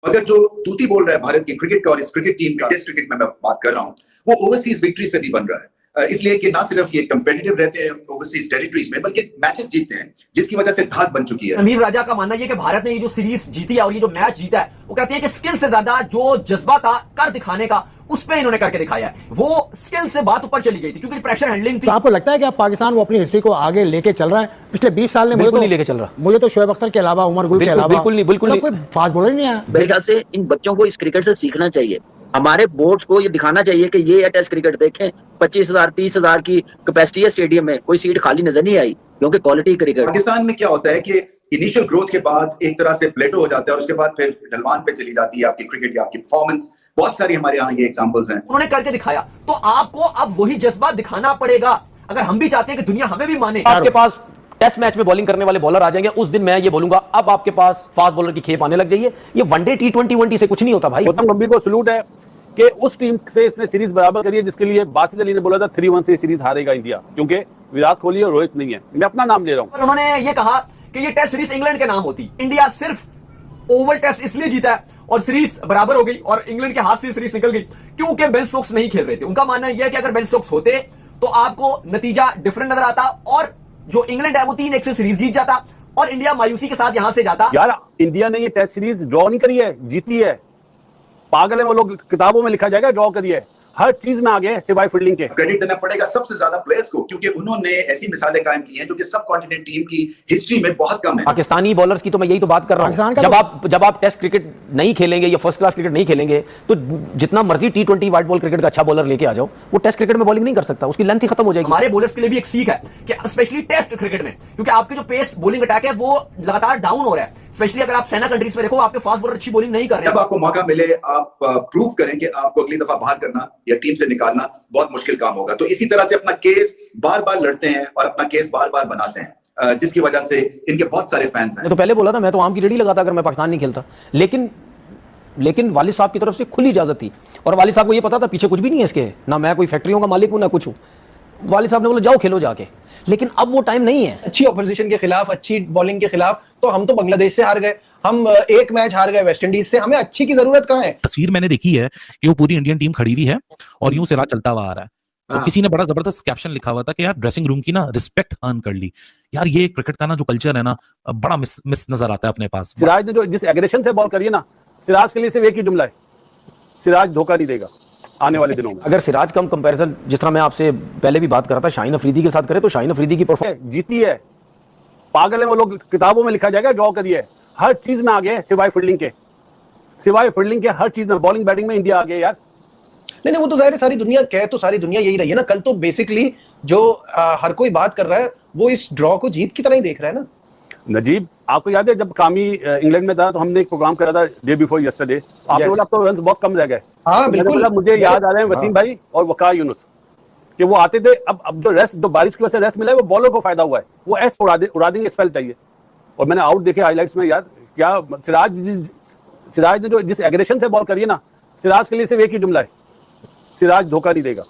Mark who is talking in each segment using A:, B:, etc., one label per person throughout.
A: अगर जो तूती बोल रहा है भारत की क्रिकेट का और इस क्रिकेट टीम का, टेस्ट क्रिकेट में मैं बात कर रहा हूं, वो ओवरसीज विक्ट्री से भी बन रहा है। इसलिए कि ना सिर्फ ये कंपेटिटिव रहते हैं ओवरसीज टेरिटरीज में, बल्कि मैचेस जीतते हैं, जिसकी वजह से धाक बन चुकी है।
B: रणवीर राजा का मानना है कि भारत ने ये जो सीरीज जीती है और ये जो मैच जीता है, वो कहते हैं कि स्किल से ज्यादा जो जज्बा था कर दिखाने का, उस पे इन्होंने करके दिखाया है। वो स्किल से बात ऊपर चली गई थी क्योंकि प्रेशर हैंडलिंग थी।
C: तो आपको लगता है कि अब पाकिस्तान वो अपनी हिस्ट्री को आगे लेके चल रहा है? पिछले 20 साल में
D: बिल्कुल नहीं लेके चल रहा।
C: मुझे तो शोएब अख्तर के अलावा, उमर गुल के अलावा
D: बिल्कुल नहीं
C: कोई फास्ट बॉलर नहीं आया।
E: मेरे ख्याल से इन बच्चों को इस क्रिकेट से सीखना चाहिए। हमारे बोर्ड्स को ये दिखाना चाहिए कि ये टेस्ट क्रिकेट देखें। 25,000 30,000 की कैपेसिटी है स्टेडियम में, कोई सीट खाली नजर नहीं आई क्योंकि क्वालिटी क्रिकेट।
A: पाकिस्तान में क्या होता है कि इनिशियल ग्रोथ के बाद एक तरह से प्लेटो हो जाता है और उसके बाद फिर ढलवान पे चली जाती है आपकी क्रिकेट की, आपकी परफॉर्मेंस। बहुत सारी हमारे यहाँ ये एग्जांपल्स हैं।
B: उन्होंने करके दिखाया, तो आपको अब वही जज्बा दिखाना पड़ेगा अगर हम भी चाहते हैं कि दुनिया हमें भी माने।
D: आपके पास टेस्ट मैच में बॉलिंग करने वाले बॉलर आ जाएंगे, उस दिन मैं ये बोलूंगा अब आपके पास फास्ट बॉलर की खेप आने लग जाइए। ये वनडे T20 से कुछ नहीं होता भाई।
F: गौतम गंभीर को सलूट है कि उस टीम से इसने सीरीज बराबर करी है जिसके लिए बासित अली ने बोला था 3-1 से सीरीज हारेगा इंडिया, क्योंकि विराट कोहली और रोहित नहीं है। मैं अपना नाम ले रहा हूं।
B: उन्होंने ये कहा कि ये टेस्ट सीरीज इंग्लैंड के नाम होती, इंडिया सिर्फ ओवल टेस्ट इसलिए जीता है और सीरीज बराबर हो गई और इंग्लैंड के हाथ से सीरीज निकल गई क्योंकि बेन स्टोक्स नहीं खेल रहे थे। उनका मानना यह है कि अगर बेन स्टोक्स होते तो आपको नतीजा डिफरेंट नजर आता और जो इंग्लैंड है वो 3-1 से सीरीज जीत जाता और इंडिया मायूसी के साथ यहां से जाता।
F: यार इंडिया ने ये टेस्ट सीरीज ड्रॉ नहीं करी है, जीती है। पागल है वो लोग, किताबों में लिखा जाएगा ड्रॉ करिए। हर चीज में आगे सिवाय फील्डिंग के।
A: क्रेडिट देना पड़ेगा सबसे ज्यादा प्लेयर्स को, क्योंकि उन्होंने ऐसी मिसालें कायम की हैं जो कि सब कॉन्टिनेंट टीम की हिस्ट्री में बहुत कम है।
D: पाकिस्तानी बॉलर्स की तो मैं यही तो बात कर रहा हूं। जब आप टेस्ट क्रिकेट नहीं खेलेंगे या फर्स्ट क्लास क्रिकेट नहीं खेलेंगे तो जितना मर्जी T20 व्हाइट बॉल क्रिकेट का अच्छा बॉलर लेके आ जाओ, वो टेस्ट क्रिकेट में बॉलिंग नहीं कर सकता, उसकी लेंथ ही खत्म हो जाएगी।
B: हमारे बॉलर्स के लिए भी एक सीख है कि स्पेशली टेस्ट क्रिकेट में, क्योंकि आपके जो पेस बॉलिंग अटैक है वो लगातार डाउन हो रहा है। स्पेशली अगर आप सेना कंट्रीज में देखो, आपके फास्ट बॉलर अच्छी बॉलिंग नहीं कर रहे हैं।
A: जब आपको मौका मिले आप प्रूव करें कि आपको अगली दफा बाहर करना या टीम से निकालना बहुत मुश्किल काम होगा। तो इसी तरह से अपना केस बार बार लड़ते हैं और अपना केस बार बार बनाते हैं, जिसकी वजह से इनके बहुत सारे फैंस हैं।
D: मैं तो पहले बोला था, मैं तो आम की रेडी लगाता अगर मैं पाकिस्तान नहीं खेलता, लेकिन वालिद साहब की तरफ से खुली इजाजत थी और वालिद साहब को ये पता था पीछे कुछ भी नहीं है इसके, ना मैं कोई फैक्ट्रियों का मालिक हूं ना कुछ हूं। वालिद साहब ने बोला जाओ खेलो जाके, लेकिन अब वो टाइम नहीं है।
G: अच्छी ऑपोजिशन के खिलाफ, अच्छी बॉलिंग के खिलाफ तो हम तो बांग्लादेश से हार गए, हम एक मैच हार गए वेस्ट इंडीज से, हमें अच्छी की जरूरत कहां है।
H: तस्वीर मैंने देखी है कि वो पूरी इंडियन टीम खड़ी हुई है और यूं सिराज चलता हुआ आ रहा है। तो किसी ने बड़ा जबरदस्त कैप्शन लिखा हुआ था कि यार ड्रेसिंग रूम की ना रिस्पेक्ट अर्न कर ली। यार ये क्रिकेट का ना जो कल्चर है ना, बड़ा मिस नजर आता है अपने पास।
F: सिराज ने जो जिस एग्रेशन से बॉल करी है ना, सिराज के लिए सिर्फ एक ही जुमला है, सिराज धोखा नहीं देगा आने वाले दिनों में।
D: अगर सिराज कम कंपैरिजन, जिस तरह मैं आपसे पहले भी बात कर रहा था, शाहीन अफरीदी के साथ करे तो शाहीन अफरीदी की परफॉर्मेंस
F: जीती है। पागल है वो लोग, किताबों में लिखा जाएगा ड्रॉ करिए। हर चीज में आगे सिवाय फील्डिंग के, हर चीज में, बॉलिंग बैटिंग में इंडिया आगे यार।
G: नहीं वो तो जाहिर है, सारी दुनिया कहे तो सारी दुनिया यही रही है ना। कल तो बेसिकली जो हर कोई बात कर रहा है वो इस ड्रॉ को जीत की तरह ही देख रहा है ना।
F: नजीब, आपको याद है जब कामी इंग्लैंड में था तो हमने एक प्रोग्राम करा था डे बिफोर यस्टरडे, आपने बोला तो रन्स बहुत कम रह गए।
G: हाँ बिल्कुल,
F: मुझे याद आ रहे हैं वसीम भाई और वकार यूनुस कि वो आते थे। अब जो रेस्ट, जो बारिश की वजह से रेस्ट मिला है, वो बॉलर को फायदा हुआ है, वो एस उड़ा देंगे, स्पेल चाहिए। और मैंने आउट देखे हाईलाइट्स में यार, क्या सिराज ने जो जिस एग्रेशन से बॉल करी है ना, सिराज के लिए सिर्फ एक ही जुमला है, सिराज धोखा नहीं देगा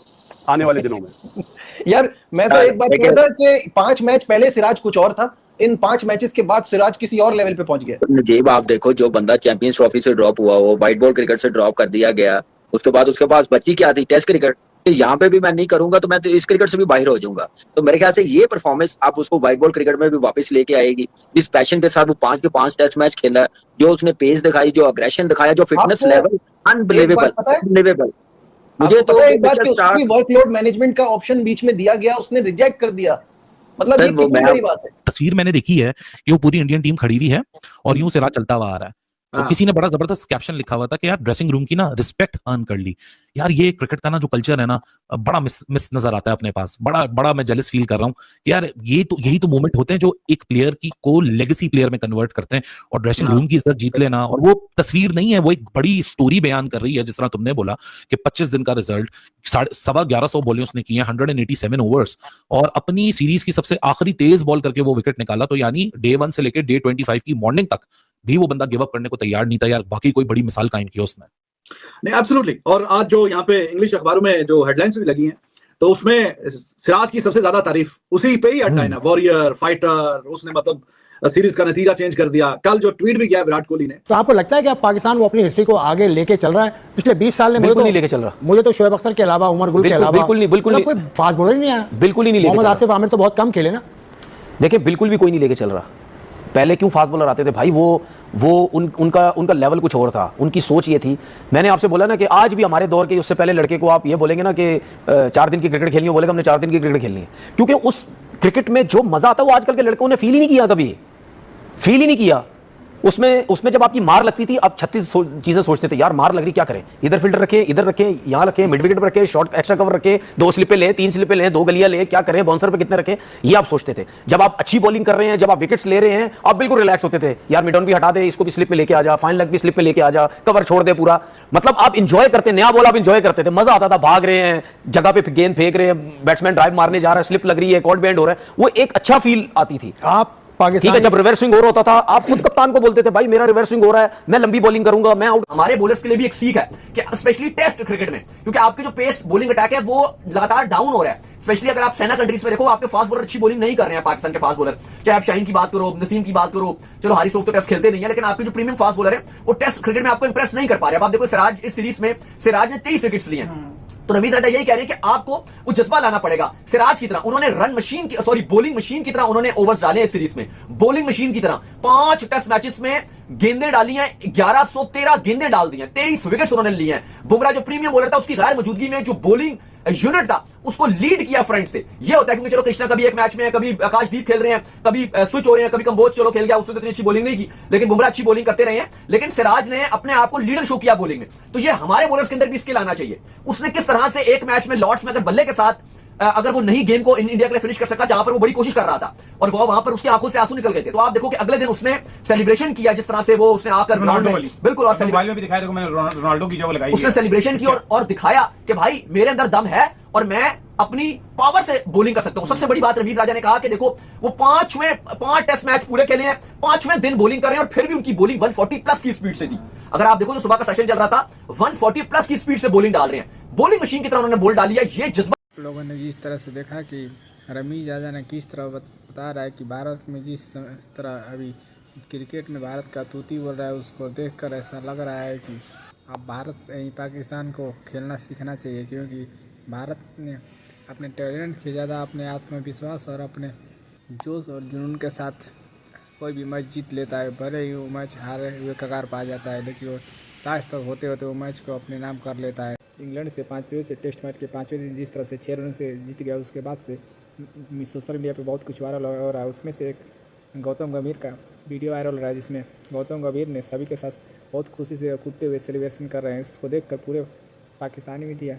F: आने वाले दिनों में।
G: यार मैं तो एक बात कह रहा था कि 5 मैच पहले सिराज कुछ और था, इन 5 मैचेस के बाद सिराज किसी और लेवल पे पहुंच गया।
E: नजीब आप देखो, जो बंदा चैंपियंस ट्रॉफी से ड्रॉप हुआ, वो व्हाइट बॉल क्रिकेट से ड्रॉप कर दिया गया, उसके बाद उसके पास बची क्या थी? Test cricket. यहाँ पे भी मैं नहीं करूंगा तो मैं तो इस क्रिकेट से भी बाहर हो जाऊंगा। तो मेरे ख्याल से ये परफॉर्मेंस आप उसको व्हाइट बॉल क्रिकेट में भी वापस लेके आएगी। इस पैशन के साथ वो 5 के 5 टेस्ट मैच खेला, जो उसने पेस दिखाई, जो अग्रेशन दिखाया, जो फिटनेस लेवल, अनबिलीवेबल। मुझे तो
G: एक बात कि उसकी वर्कलोड मैनेजमेंट का ऑप्शन बीच में दिया गया, उसने रिजेक्ट कर दिया। मतलब ये कितनी बड़ी बात है।
H: तस्वीर मैंने देखी है कि वो पूरी इंडियन टीम खड़ी हुई है और यूं सिराज चलता हुआ आ रहा है। तो किसी ने बड़ा जबरदस्त कैप्शन लिखा हुआ था कि यार ड्रेसिंग रूम की ना रिस्पेक्ट अर्न कर ली। यार ये क्रिकेट का ना जो कल्चर है ना, बड़ा मिस नजर आता है अपने पास। बड़ा मैं जेलस फील कर रहा हूँ कि यार यही तो मोमेंट होते हैं जो एक प्लेयर की को लेगेसी प्लेयर में कन्वर्ट करते हैं। और ड्रेसिंग रूम की इज्जत जीत लेना, और वो तस्वीर नहीं है, वो एक बड़ी स्टोरी बयान कर रही है। जिस तरह तुमने बोला कि 25 दिन का रिजल्ट, 1150 बॉलें उसने की हैं, 187 ओवर्स, और अपनी सीरीज की सबसे आखिरी तेज बॉल करके वो विकेट निकाला। तो यानी डे 1 से लेकर डे 25 की मॉर्निंग तक भी वो बंदा गिव अप करने को तैयार नहीं था। यार बाकी कोई बड़ी मिसाल कायम की उसने।
I: नहीं एब्सोल्युटली। और आज जो यहाँ पे इंग्लिश अखबारों में जो हेडलाइंस भी लगी हैं, तो उसमें सिराज की सबसे ज्यादा तारीफ उसी पे ही हेडलाइन है, वॉरियर, फाइटर। उसने मतलब सीरीज का नतीजा चेंज कर दिया। कल जो ट्वीट भी किया विराट कोहली ने,
C: तो आपको लगता है कि अब पाकिस्तान वो अपनी हिस्ट्री को आगे लेके चल रहा है? पिछले 20 साल में
D: बिल्कुल नहीं लेके चल रहा।
C: मुझे तो शोएब अख्तर के अलावा, उमर गुल के अलावा
D: बिल्कुल नहीं
C: कोई फास्ट बॉलर ही नहीं आया।
D: बिल्कुल ही नहीं लेके
C: मोहम्मद
D: चल
C: आसिफ आमिर तो बहुत कम खेले ना।
D: देखिए बिल्कुल भी कोई नहीं लेके चल रहा। पहले क्यों फास्ट बॉलर आते थे भाई, उनका लेवल कुछ और था, उनकी सोच ये थी। मैंने आपसे बोला ना कि आज भी हमारे दौर के उससे पहले लड़के को आप ये बोलेंगे ना कि 4 दिन की क्रिकेट खेलनी है, बोलेगा हमने 4 दिन की क्रिकेट खेलनी है, क्योंकि उस क्रिकेट में जो मजा आता है वो आजकल के लड़कों ने फील ही नहीं किया, कभी फील ही नहीं किया। उसमें जब आपकी मार लगती थी, अब 36 चीजें सोचते थे, यार मार लग रही क्या करें, इधर फील्डर रखें, इधर रखें, यहां रखें, मिड विकेट पर रखें, शॉर्ट एक्स्ट्रा कवर रखें, 2 स्लिपें लें, 3 स्लिपें लें, 2 गलियां लें, क्या करें, बाउंसर पे कितने रखें, ये आप सोचते थे। जब आप अच्छी बॉलिंग कर रहे हैं, जब आप विकेट्स ले रहे हैं, आप बिल्कुल रिलैक्स होते थे, यार मिड ऑन भी हटा दे, इसको भी स्लिप में लेके आ जा, फाइन लेग भी स्लिप में लेके आ जा, कवर छोड़ दे पूरा। मतलब आप इंजॉय करते, नया बॉल आप इंजॉय करते थे, मजा आता था। भाग रहे हैं, जगह पे गेंद फेंक रहे हैं, बैट्समैन ड्राइव मारने जा रहा है, स्लिप लग रही है, कॉर्ड बैंड हो रहा है, वो एक अच्छा फील आती थी।
C: आप
D: ठीक है, जब रिवर्स स्विंग हो रहा होता था, आप खुद कप्तान को बोलते थे, भाई मेरा रिवर्स स्विंग हो रहा है, मैं लंबी बॉलिंग करूंगा, मैं आउट।
B: हमारे बॉलर्स के लिए भी एक सीख है कि स्पेशली टेस्ट क्रिकेट में, क्योंकि आपके जो पेस बॉलिंग अटैक है वो लगातार डाउन हो रहा है। स्पेशली अगर आप सेना कंट्रीज में देखो, आपके फास्ट बॉलर अच्छी बॉलिंग नहीं कर रहे हैं। पाकिस्तान के फास्ट बॉलर, चाहे आप शाहीन की बात करो, नसीम की बात करो, चलो हारिस रऊफ तो टेस्ट खेलते नहीं है, लेकिन आपके जो प्रीमियम फास्ट बॉलर है वो टेस्ट क्रिकेट में आपको इंप्रेस नहीं कर पा रहे। अब आप देखो सिराज, इस सीरीज में सिराज ने 23 विकेट्स लिए हैं, तो रवींद्र रटा यही कह रहे हैं कि आपको वो जज्बा लाना पड़ेगा सिराज की तरह। उन्होंने रन मशीन की, सॉरी बॉलिंग मशीन की तरह उन्होंने ओवर्स डाले इस सीरीज में, बॉलिंग मशीन की तरह। 5 टेस्ट मैचेस में गेंदें डाली हैं, 1113 गेंदें डाल दी हैं, 23 विकेट्स उन्होंने लिए हैं। बुमराह जो प्रीमियम बॉलर था, उसकी गैर मौजूदगी में जो बॉलिंग यूनिट था उसको लीड किया फ्रंट से। ये होता है, क्योंकि चलो कृष्णा कभी एक मैच में है, कभी आकाशदीप खेल रहे हैं, कभी स्विच हो रहे हैं, कभी कंबोज चलो खेल गया, उसने तो इतनी अच्छी बॉलिंग नहीं की, लेकिन बुमराह अच्छी बॉलिंग करते रहे हैं। लेकिन सिराज ने अपने आप को लीडर शो किया बॉलिंग में, तो ये हमारे बॉलर्स के अंदर भी स्किल आना चाहिए। उसने किस तरह से एक मैच में लॉर्ड्स में अगर बल्ले के साथ अगर वो नहीं गेम को इंडिया के लिए फिनिश कर सका, जहां पर वो बड़ी कोशिश कर रहा था और वो वहां पर उसकी आंखों से आंसू निकल गए थे, तो आप देखो कि अगले दिन उसने सेलिब्रेशन किया, जिस तरह से वो उसने आकर ग्राउंड में बिल्कुल, और
J: मोबाइल में भी दिखाया, देखो मैंने रोनाल्डो की जगह लगाई,
B: उसने सेलिब्रेशन की और दिखाया कि भाई मेरे अंदर दम है और मैं अपनी पावर से बॉलिंग कर सकता हूं। सबसे बड़ी बात रवींद्र राजा ने कहा कि देखो वो 5 टेस्ट मैच पूरे खेले हैं, 5वें दिन बॉलिंग कर रहे हैं और फिर भी उनकी बॉलिंग 140 प्लस की स्पीड से थी। अगर आप देखो जो सुबह का सेशन चल रहा था, 140 प्लस की स्पीड से बॉलिंग डाल रहे हैं, बॉलिंग मशीन की तरह उन्होंने बॉल डाली है। ये जज्बा
K: लोगों ने जिस तरह से देखा कि रमीज राजा ने किस तरह बता रहा है कि भारत में जिस तरह अभी क्रिकेट में भारत का तूती बोल रहा है, उसको देखकर ऐसा लग रहा है कि अब भारत पाकिस्तान को खेलना सीखना चाहिए, क्योंकि भारत ने अपने टैलेंट के ज़्यादा अपने आत्मविश्वास और अपने जोश और जुनून के साथ कोई भी मैच जीत लेता है। भले ही वो मैच हारे हुए कगार पा जाता है, लेकिन वो लास्ट तक होते होते वो मैच को अपने नाम कर लेता है। इंग्लैंड से 5वें से टेस्ट मैच के 5वें दिन जिस तरह से 6 रन से जीत गया, उसके बाद से सोशल मीडिया पे बहुत कुछ वायरल हो रहा है। उसमें से एक गौतम गंभीर का वीडियो वायरल हो रहा है, जिसमें गौतम गंभीर ने सभी के साथ बहुत खुशी से कूदते हुए सेलिब्रेशन कर रहे हैं। उसको देखकर पूरे पाकिस्तानी मीडिया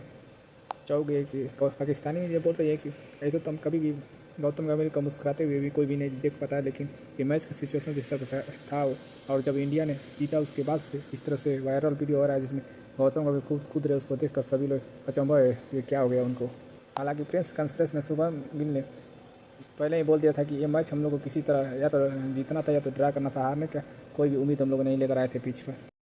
K: चौंक गए कि पाकिस्तानी मीडिया बोल रही है कि ऐसे तो हम कभी भी गौतम गंभीर को मुस्कुराते हुए भी कोई भी नहीं देख पाता है, लेकिन ये मैच का सिचुएशन जिस तरह से था और जब इंडिया ने जीता उसके बाद से इस तरह से वायरल वीडियो हो रहा है, जिसमें गौतम गंभीर कूद रहे, उसको देखकर सभी लोग अचंभा है ये क्या हो गया उनको। हालांकि प्रेस कॉन्फ्रेंस में शुभमन गिल ने पहले ही बोल दिया था कि ये मैच हम लोग को किसी तरह या तो जीतना था या तो ड्रा करना था, हारने का कोई भी उम्मीद हम लोग नहीं लेकर आए थे पिच पर।